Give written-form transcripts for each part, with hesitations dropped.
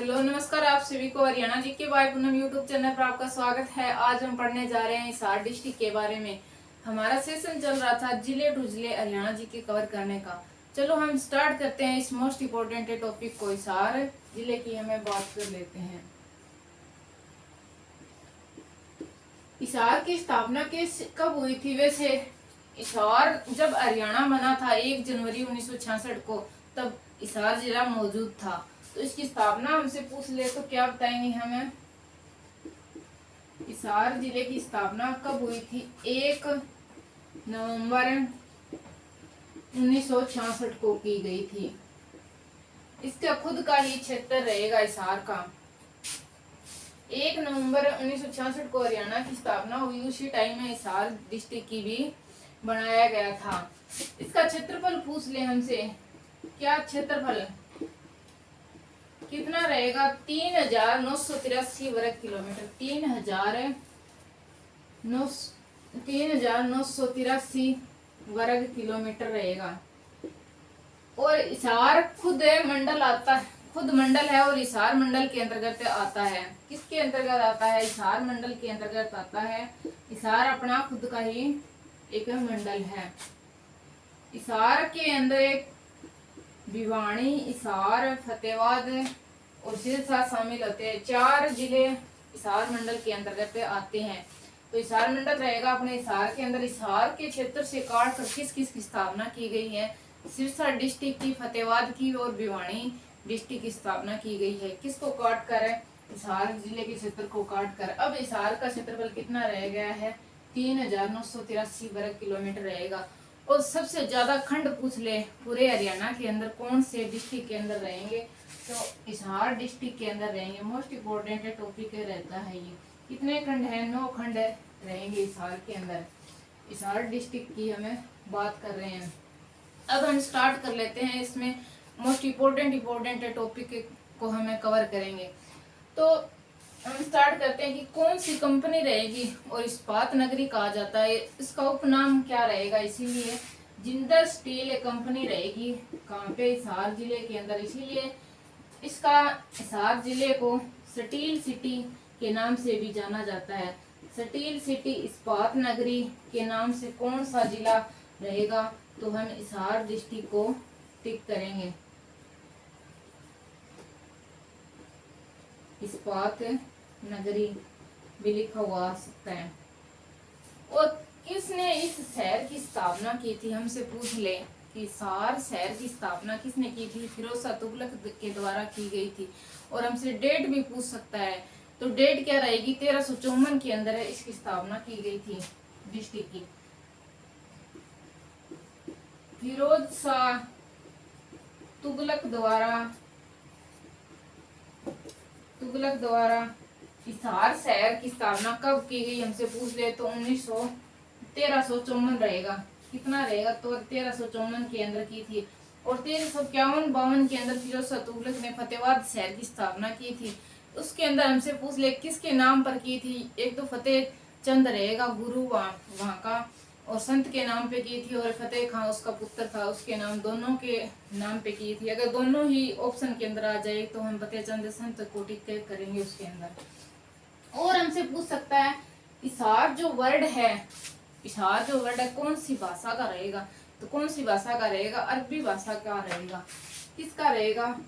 Hello नमस्कार, आप सभी को हरियाणा जी के भाई पूनम यूट्यूब चैनल पर आपका स्वागत है। आज हम पढ़ने जा रहे हैं हिसार डिस्ट्रिक्ट के बारे में। हमारा सेशन चल रहा था जिले टू जिले हरियाणा जी के कवर करने का। चलो हम स्टार्ट करते हैं इस मोस्ट इम्पोर्टेंट टॉपिक को। हिसार जिले की हमें बात कर लेते हैं। हिसार की स्थापना कब हुई थी? वैसे हिसार जब हरियाणा बना था 1 जनवरी 1966 को, तब हिसार जिला मौजूद था। तो इसकी स्थापना हमसे पूछ ले तो क्या बताएंगे हमें? हिसार जिले की स्थापना कब हुई थी? 1 नवंबर 1966 को की गई थी। इसका खुद का ही क्षेत्र रहेगा हिसार का। 1 नवंबर 1966 को हरियाणा की स्थापना हुई। उसी टाइम में हिसार डिस्ट्रिक्ट की भी बनाया गया था। इसका क्षेत्रफल पूछ ले हमसे, क्या क्षेत्रफल कितना रहेगा? 3983 वर्ग किलोमीटर। 3983 वर्ग किलोमीटर रहेगा। और हिसार खुद मंडल आता है, खुद मंडल है और हिसार मंडल के अंतर्गत आता है। किसके अंतर्गत आता है? हिसार मंडल के अंतर्गत आता है। हिसार अपना खुद का ही एक मंडल है। हिसार के अंदर एक भिवानी, हिसार, फतेहाबाद और सिरसा शामिल होते हैं। 4 जिले हिसार मंडल के अंतर्गत आते हैं। तो हिसार मंडल रहेगा अपने हिसार के अंदर। हिसार के क्षेत्र से काट कर किस किस की स्थापना की गई है? सिरसा डिस्ट्रिक्ट की, फतेहाबाद की और भिवानी डिस्ट्रिक्ट की स्थापना की गई है। किसको काट कर? हिसार जिले के क्षेत्र को काट कर। अब हिसार का क्षेत्रफल कितना रह गया है? 3983 वर्ग किलोमीटर रहेगा। और सबसे ज्यादा खंड पूछ ले पूरे हरियाणा के अंदर कौन से डिस्ट्रिक्ट के अंदर रहेंगे? तो हिसार डिस्ट्रिक्ट के अंदर रहेंगे। मोस्ट इम्पोर्टेंट टॉपिक रहता है ये। कितने खंड है? 9 खंड रहेंगे हिसार के अंदर। हिसार डिस्ट्रिक्ट की हमें बात कर रहे हैं। अब हम स्टार्ट कर लेते हैं। इसमें मोस्ट इम्पोर्टेंट टॉपिक को हमें कवर करेंगे। तो हम स्टार्ट करते हैं कि कौन सी कंपनी रहेगी। और इस्पात नगरी कहा जाता है, इसका उपनाम क्या रहेगा? इसीलिए जिंदल स्टील कंपनी रहेगी। कहाँ पे? हिसार जिले के अंदर। इसीलिए इसका हिसार जिले को स्टील सिटी के नाम से भी जाना जाता है। स्टील सिटी, इस्पात नगरी के नाम से कौन सा जिला रहेगा? तो हम हिसार डिस्ट्रिक्ट को टिक करेंगे। इस्पात नगरी भी लिखा हुआ सकता है। और किसने इस शहर की स्थापना की थी? हमसे पूछ ले कि हिसार शहर की स्थापना किसने की थी? फिरोज शाह तुगलक के द्वारा की गई थी। और हमसे डेट भी पूछ सकता है। तो डेट क्या रहेगी? 1354 के अंदर है इसकी स्थापना की गई थी डिस्ट्रिक्ट की। फिरोज शाह तुगलक द्वारा हिसार शहर की स्थापना कब की गई? हमसे पूछ ले तो 1354 रहेगा। कितना रहेगा? तो 1354 के अंदर की थी। और 1351-52 के अंदर फिरोज शाह तुगलक ने फतेहाबाद शहर की स्थापना की थी। उसके अंदर हमसे पूछ ले किसके नाम पर की थी? एक तो फतेह चंद रहेगा गुरु वहां का, और संत के नाम पे की थी। और फतेह खां उसका पुत्र था, उसके नाम, दोनों के नाम पे की थी। अगर दोनों ही ऑप्शन के अंदर आ जाए तो हम फतेह चंद संत को टिक करेंगे उसके अंदर। और हमसे पूछ सकता है हिसार जो वर्ड है, हिसार जो वर्ड है कौन सी भाषा का रहेगा? तो कौन सी भाषा का रहेगा? अरबी भाषा का रहेगा। किसका रहेगा?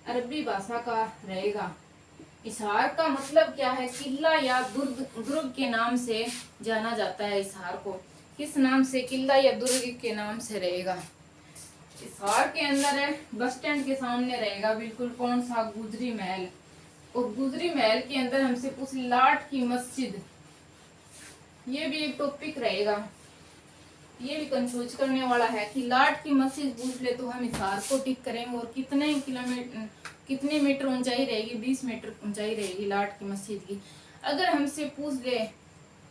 अरबी भाषा का रहेगा। हिसार का मतलब क्या है? किला या दुर्ग के नाम से जाना जाता है हिसार को। किस नाम से? किला या दुर्ग के नाम से रहेगा। हिसार के अंदर है बस स्टैंड के सामने रहेगा बिल्कुल। कौन सा? गुजरी महल। और गुजरी महल के अंदर हमसे पूछ लाट की मस्जिद, ये भी एक टॉपिक रहेगा। ये भी कंफ्यूज करने वाला है कि लाट की मस्जिद पूछ ले तो हम हिसार को टिक करेंगे। और कितने मीटर ऊंचाई रहेगी? 20 मीटर ऊंचाई रहेगी लाट की मस्जिद की। अगर हमसे पूछ ले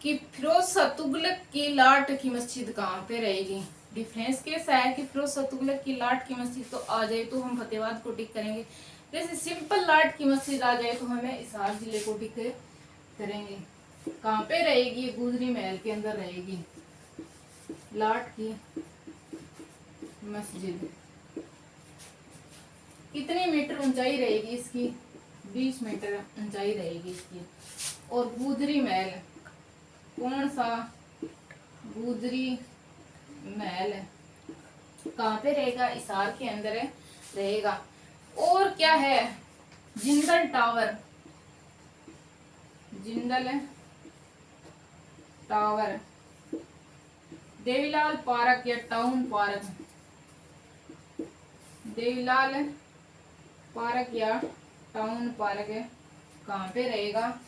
कि फिरोज शाह तुगलक की लाट की मस्जिद कहाँ पे रहेगी, डिफरेंस कैसा है कि फिरोज शाह तुगलक की लाट की मस्जिद तो आ जाए तो हम फतेहाबाद को टिक करेंगे। जैसे सिंपल लाट की मस्जिद आ जाए तो हमें हिसार जिले को टिक करेंगे। कहाँ पे रहेगी? गुजरी महल के अंदर रहेगी लाट की मस्जिद। कितनी मीटर ऊंचाई रहेगी इसकी? 20 मीटर ऊंचाई रहेगी इसकी। और गुदरी महल, कौन सा गुदरी महल कहाँ पे रहेगा? हिसार के अंदर रहेगा। और क्या है? Jindal tower, Jindal tower, Devilal park या टाउन पार्क, देवीलाल पार्क या टाउन पार्क कहाँ पे रहेगा?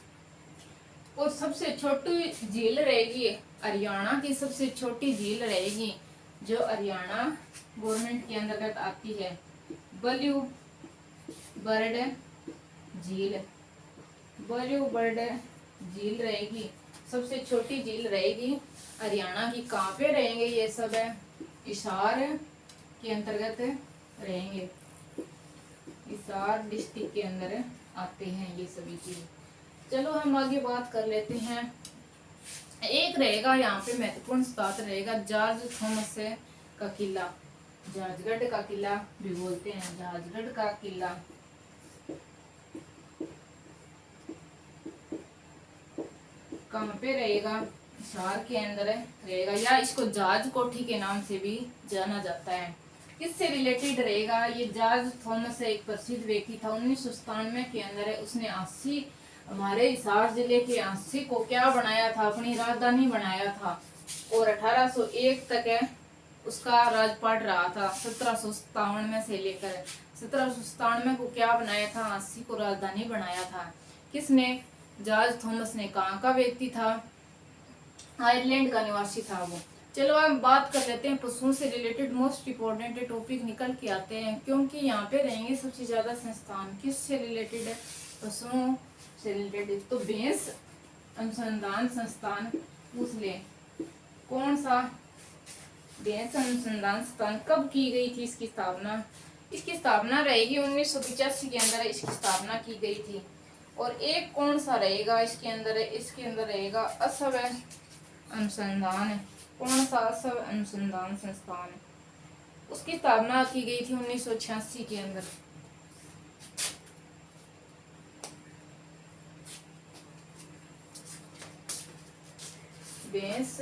और सबसे छोटी झील रहेगी हरियाणा की, सबसे छोटी झील रहेगी जो हरियाणा गवर्नमेंट के अंतर्गत आती है, ब्लू बर्ड झील, ब्लू बर्ड झील रहेगी, सबसे छोटी झील रहेगी हरियाणा की। कहाँ पे रहेंगे ये सब? है हिसार के अंतर्गत रहेंगे, हिसार डिस्ट्रिक्ट के अंदर आते हैं ये सभी चीज। चलो हम आगे बात कर लेते हैं। एक रहेगा यहाँ पे महत्वपूर्ण बात रहेगा जॉर्ज थॉमस का किला, जहाजगढ़ का किला भी बोलते हैं, जहाजगढ़ का किला। कहाँ पे रहेगा? हिसार के अंदर रहेगा, या इसको जहाज कोठी के नाम से भी जाना जाता है। किससे रिलेटेड रहेगा? ये जॉर्ज थॉमस एक प्रसिद्ध व्यक्ति था, 1997 के अंदर है। उसने 80 हमारे हिसार जिले के 80 को क्या बनाया था? अपनी राजधानी बनाया था। और 1801 तक है उसका राजपाट रहा था, 1757 में से लेकर 1797 को क्या बनाया था? 80 को राजधानी बनाया था। किसने? जॉर्ज थॉमस ने। कहाँ का व्यक्ति था? आयरलैंड का निवासी था वो। चलो हम बात कर लेते हैं पशुओं से रिलेटेड मोस्ट इम्पोर्टेंट टॉपिक निकल के आते हैं, क्योंकि यहाँ पे रहेंगे सबसे ज्यादा संस्थान। किससे रिलेटेड है? पशुओं से रिलेटेड। तो भैंस अनुसंधान संस्थान पूछ ले, कौन सा? भैंस अनुसंधान संस्थान कब की गई थी इसकी स्थापना? इसकी स्थापना रहेगी 1985 के अंदर इसकी स्थापना की गई थी। और एक कौन सा रहेगा इसके अंदर? इसके अंदर रहेगा असव अनुसंधान। कौन सा? असव अनुसंधान संस्थान, उसकी स्थापना की गई थी 1986 के अंदर। भैंस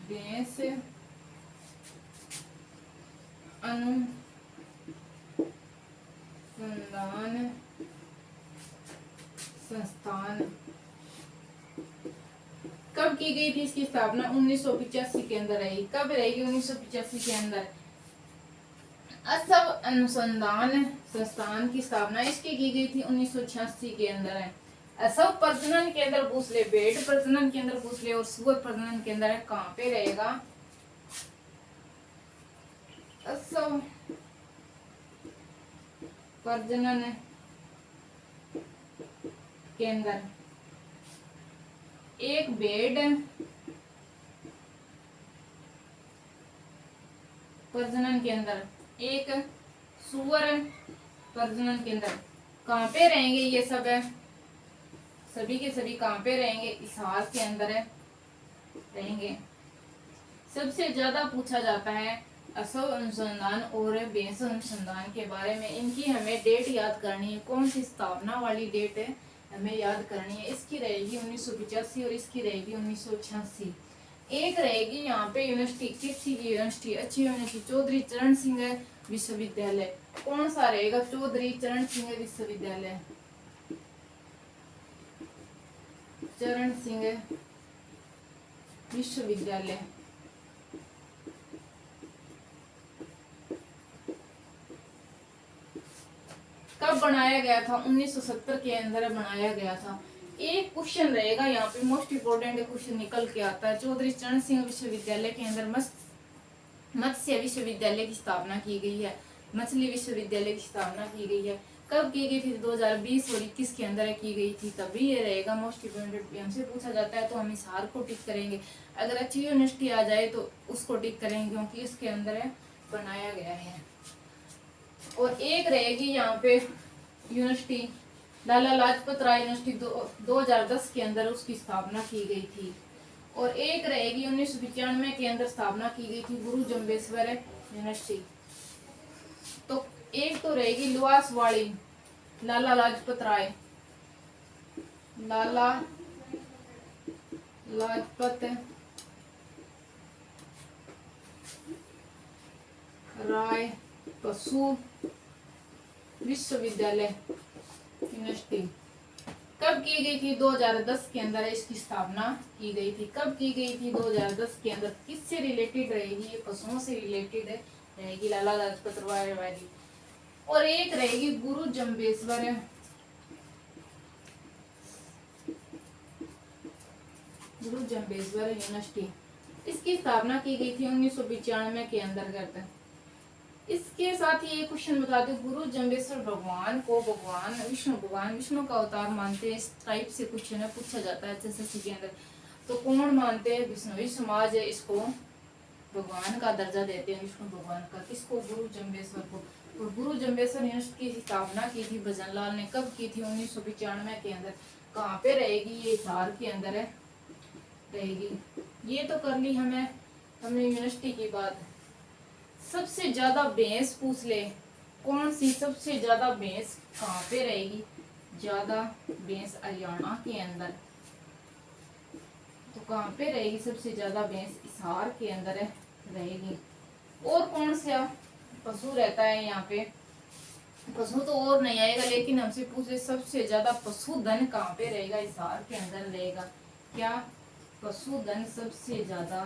भैंस अनुसंधान संस्थान कब की गई थी इसकी स्थापना? 1985 के अंदर रहेगी। कब रहेगी? 1985 के अंदर। असव अनुसंधान संस्थान की स्थापना इसकी की गई थी 1986 के अंदर है। असव प्रजनन के अंदर पूछ ले, भेड़ प्रजनन के अंदर पूछ ले, और सुअर प्रजनन के अंदर है। कहाँ पे रहेगा? असव प्रजनन के अंदर एक भेड़ प्रजनन के अंदर, एक सुअर प्रजनन के अंदर। कहाँ पे रहेंगे ये सब? है सभी के सभी कहाँ पे रहेंगे? हिसार के अंदर रहेंगे। सबसे ज्यादा पूछा जाता है असव अनुसंधान और भैंस अनुसंधान के बारे में। इनकी हमें डेट याद करनी है, कौन सी स्थापना वाली डेट है हमें याद करनी है। इसकी रहेगी 1985 और इसकी रहेगी 1986। एक रहेगी यहाँ पे यूनिवर्सिटी, किसी की यूनिवर्सिटी, अच्छी यूनिवर्सिटी, चौधरी चरण सिंह विश्वविद्यालय। कौन सा रहेगा? चौधरी चरण सिंह विश्वविद्यालय, चरण सिंह विश्वविद्यालय। कब बनाया गया था? 1970 के अंदर बनाया गया था। एक क्वेश्चन रहेगा यहाँ पे, मोस्ट इम्पोर्टेंट क्वेश्चन निकल के आता है। चौधरी चरण सिंह विश्वविद्यालय के अंदर मत्स्य विश्वविद्यालय की स्थापना की गई है, मछली विश्वविद्यालय की स्थापना की गई है। कब की गई थी? 2020 और 21 के अंदर की गई थी। तभी ये रहेगा मोस्ट इम्पोर्टेंट। हमसे पूछा जाता है तो हम हिसार को टिक करेंगे, अगर अच्छी यूनिवर्सिटी आ जाए तो उसको टिक करेंगे, क्योंकि इसके अंदर बनाया गया है। और एक रहेगी यहाँ पे यूनिवर्सिटी लाला लाजपत राय यूनिवर्सिटी 2010 के अंदर उसकी स्थापना की गई थी। और एक रहेगी 1995 के अंदर स्थापना की गई थी गुरु जम्बेश्वर यूनिवर्सिटी। तो एक तो रहेगी लुआस वाली लाला लाजपत राय, लाला लाजपत राय पशु विश्वविद्यालय यूनिवर्सिटी कब की गई थी? 2010 के अंदर इसकी स्थापना की गई थी। कब की गई थी? 2010 के अंदर। किससे रिलेटेड रहेगी? ये पशुओं से रिलेटेड रहेगी, लाला लाजपत राय वाली। और एक रहेगी गुरु जम्बेश्वर यूनिवर्सिटी। इसकी स्थापना की गई थी 1995 के अंतर्गत। इसके साथ ही एक क्वेश्चन बता दो, गुरु जम्बेश्वर भगवान को भगवान विष्णु का अवतार मानते हैं? इस टाइप से क्वेश्चन पूछा जाता है एचएसएससी के अंदर। तो कौन मानते हैं? विष्णुवी समाज है इसको भगवान का दर्जा देते हैं, विष्णु भगवान का। किसको? गुरु जम्बेश्वर को। और गुरु जम्बेश्वर यूनिवर्सिटी की स्थापना की थी भजनलाल ने। कब की थी? 1995 के अंदर। कहाँ पे रहेगी? ये हिसार के अंदर है रहेगी। ये तो कर ली हमने यूनिवर्सिटी की बात। सबसे ज्यादा भैंस पूछ ले, कौन सी सबसे ज्यादा भैंस कहाँ पे रहेगी? ज्यादा भैंस हरियाणा के अंदर। तो कहाँ पे रहेगी सबसे ज्यादा भैंस? हिसार के अंदर रहेगी। और कौन सा पशु रहता है यहाँ पे? पशु तो और नहीं आएगा, लेकिन हमसे पूछे सबसे ज्यादा पशुधन कहाँ पे रहेगा? हिसार के अंदर रहेगा। क्या? पशुधन सबसे ज्यादा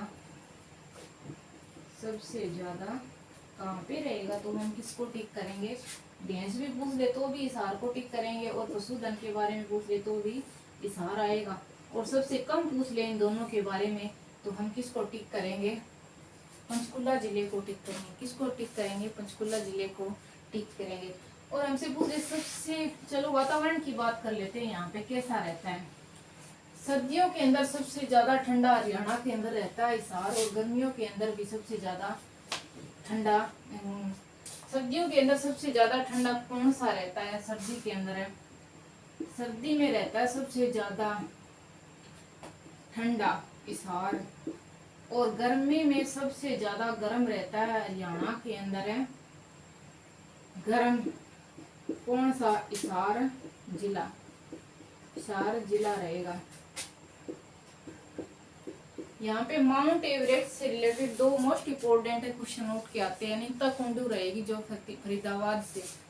कहाँ पे रहेगा? तो हम किसको टिक करेंगे? भैंस भी पूछ ले तो भी हिसार को टिक करेंगे, और पशुधन के बारे में पूछ ले तो भी हिसार आएगा। और सबसे कम पूछ ले इन दोनों के बारे में तो हम किसको टिक करेंगे? पंचकुला जिले को टिक करेंगे। किसको टिक करेंगे? पंचकुला जिले को टिक करेंगे। और हमसे पूछे सबसे, चलो वातावरण की बात कर लेते हैं। यहाँ पे कैसा रहता है? सर्दियों के अंदर सबसे ज्यादा ठंडा हरियाणा के अंदर रहता है हिसार, और गर्मियों के अंदर भी सबसे ज्यादा ठंडा। सर्दियों के अंदर सबसे ज्यादा ठंडा कौन सा रहता है? सर्दी के अंदर है, सर्दी में रहता है सबसे ज्यादा ठंडा हिसार। और गर्मी में सबसे ज्यादा गर्म रहता है हरियाणा के अंदर है गर्म। कौन सा? हिसार जिला रहेगा। यहाँ पे माउंट एवरेस्ट से रिलेटेड दो मोस्ट इम्पोर्टेंट क्वेश्चन नोट के आते हैं। अनिता कुंडू रहेगी जो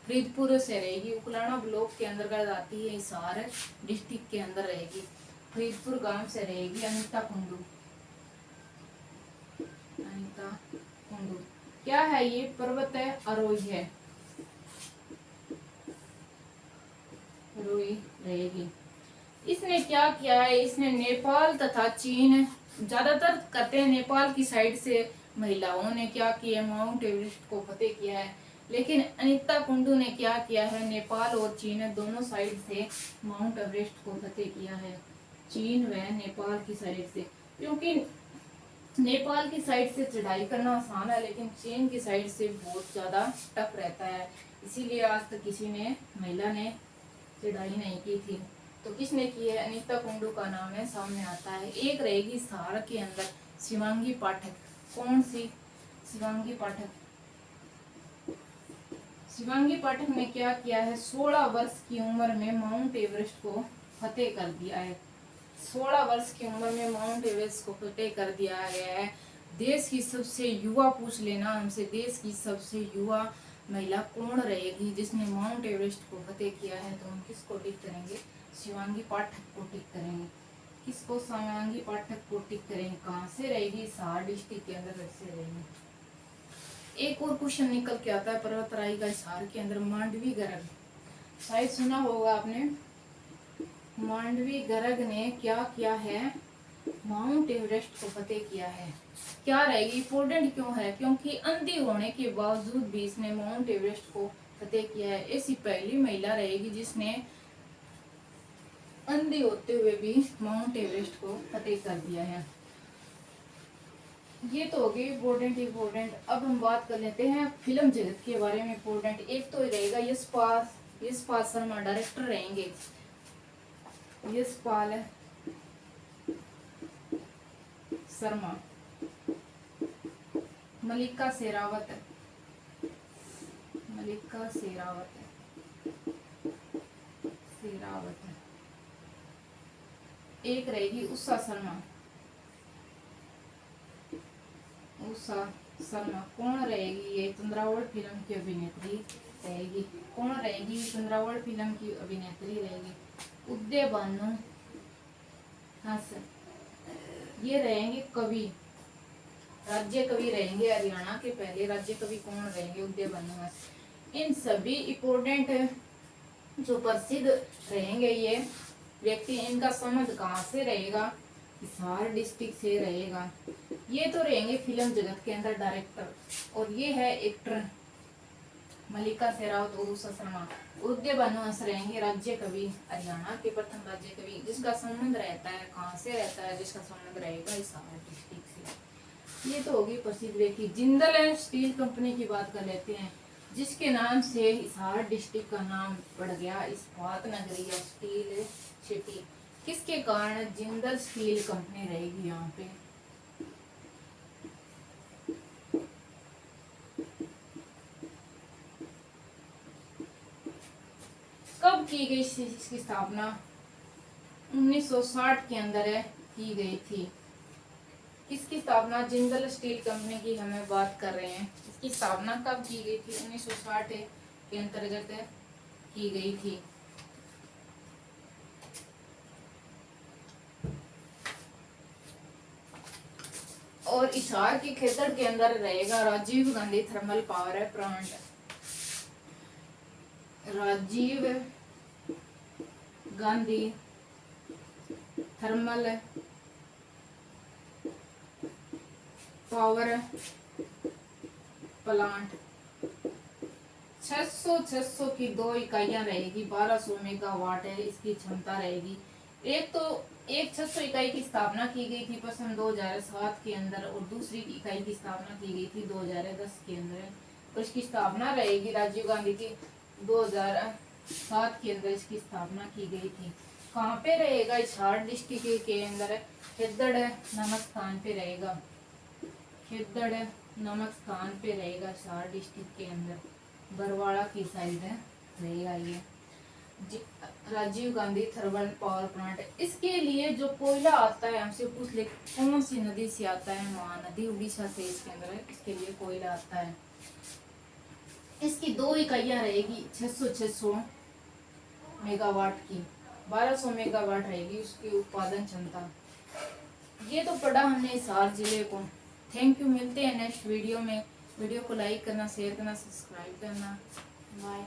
फरीदपुर से रहेगी, उकलाना ब्लॉक के अंतर्गत आती है, हिसार डिस्ट्रिक्ट के अंदर रहेगी, फरीदपुर गांव से रहेगी अनिता कुंडू। क्या है ये? पर्वत है, आरोही है, आरोही रहेगी। इसने क्या किया है? इसने नेपाल तथा चीन, ज्यादातर कहते हैं नेपाल की साइड से महिलाओं ने क्या किया? माउंट एवरेस्ट को फतेह किया है। लेकिन अनिता कुंडू ने क्या किया है? नेपाल और चीन दोनों साइड से माउंट एवरेस्ट को फतेह किया है, चीन व नेपाल की साइड से। क्योंकि नेपाल की साइड से चढ़ाई करना आसान है, लेकिन चीन की साइड से बहुत ज्यादा टफ रहता है, इसीलिए आज तक किसी ने महिला ने चढ़ाई नहीं की थी। तो किसने की है? अनीता कुंडू का नाम है सामने आता है। एक रहेगी हिसार के अंदर शिवांगी पाठक। कौन सी? शिवांगी पाठक। शिवांगी पाठक ने क्या किया है? 16 वर्ष की उम्र में माउंट एवरेस्ट को फतेह कर दिया है। 16 वर्ष की उम्र में माउंट एवरेस्ट को फतेह कर दिया गया है। देश की सबसे युवा, पूछ लेना हमसे, देश की सबसे युवा महिला कौन रहेगी जिसने माउंट एवरेस्ट को फतेह किया है? तो हम किसको टिक करेंगे? शिवांगी पाठक को टिक करेंगे। किसको? शिवांगी पाठक को टिक करेंगे। कहाँ से रहेगी? हिसार डिस्ट्रिक्ट के अंदर से रहेगी। एक और क्वेश्चन निकल के आता है पर्वतराई का हिसार के अंदर। मांडवी गर्ग, शायद सुना होगा आपने। मांडवी गर्ग ने क्या किया है? माउंट एवरेस्ट को फतेह किया है। क्या रहेगी? इंपॉर्टेंट क्यों है? क्योंकि अंधी होने के बावजूद भी इसने माउंट एवरेस्ट को फतेह किया है। ऐसी पहली महिला रहेगी जिसने अंधी होते हुए भी माउंट एवरेस्ट को फतेह कर दिया है। ये तो हो गई इम्पोर्टेंट। अब हम बात कर लेते हैं फिल्म जगत के बारे में इम्पोर्टेंट। एक तो रहेगा यशपाल शर्मा डायरेक्टर रहेंगे। यशपाल शर्मा। मल्लिका शेरावत, मल्लिका शेरावत, शेरावत। एक रहेगी उषा शर्मा, उषा शर्मा। कौन रहेगी ये? चंद्रावत फिल्म की अभिनेत्री रहेगी। कौन रहेगी? चंद्रावत फिल्म की अभिनेत्री रहेगी। उदय भानु, हाँ सर। ये रहेंगे कवि, राज्य कवि रहेंगे हरियाणा के पहले राज्य कवि। कौन रहेंगे? उदय भानु। इन सभी इम्पोर्टेंट जो प्रसिद्ध रहेंगे ये व्यक्ति, इनका संबंध कहाँ से रहेगा? हिसार डिस्ट्रिक्ट से रहेगा। ये तो रहेंगे फिल्म जगत के अंदर डायरेक्टर, और ये है एक्टर मल्लिका शेरावत और उषा शर्मा। उदय भानु रहेंगे राज्य कवि, हरियाणा के प्रथम राज्य कवि, जिसका संबंध रहता है कहाँ से रहता है? जिसका संबंध रहेगा हिसार डिस्ट्रिक्ट से। ये तो होगी प्रसिद्ध व्यक्ति। जिंदल स्टील कंपनी की बात कर लेते हैं, जिसके नाम से हिसार डिस्ट्रिक्ट का नाम पड़ गया इस्पात नगरी या स्टील सिटी। किसके कारण? जिंदल स्टील कंपनी रहेगी यहाँ पे। कब की गई इसकी स्थापना? 1960 के अंदर की गई थी। किसकी स्थापना? जिंदल स्टील कंपनी की हमें बात कर रहे हैं। इसकी स्थापना कब की गई थी? 1960 के अंतर्गत की गई थी। और हिसार के खेतड़ के अंदर रहेगा Rajiv Gandhi thermal power plant. Rajiv Gandhi thermal power plant. 600 की 2 इकाइयां रहेगी। 1200 मेगावाट है इसकी क्षमता रहेगी। एक 600 इकाई की स्थापना की गई थी सन 2007 के अंदर, और दूसरी इकाई की स्थापना की गई थी 2010 के अंदर। तो इसकी स्थापना रहेगी राजीव गांधी की 2007 के अंदर इसकी स्थापना की गई थी। कहाँ पे रहेगा? हिसार डिस्ट्रिक्ट के अंदर खेदड़ नामक स्थान पे रहेगा। खेदड़ नामक स्थान पे रहेगा हिसार डिस्ट्रिक्ट के अंदर, बरवाड़ा की साइड रहेगा ये Rajiv Gandhi thermal power plant. इसके लिए जो कोयला आता है, हमसे पूछ ले कौन सी नदी से आता है? महानदी उड़ीसा से इसके अंदर इसके लिए कोयला आता है। इसकी 2 इकाइयां रहेगी 600 मेगावाट की। 1200 मेगावाट रहेगी उसकी उत्पादन क्षमता। ये तो पढ़ा हमने हिसार जिले को। Thank you. मिलते हैं नेक्स्ट वीडियो में। वीडियो को लाइक करना, शेयर करना, सब्सक्राइब करना। बाय।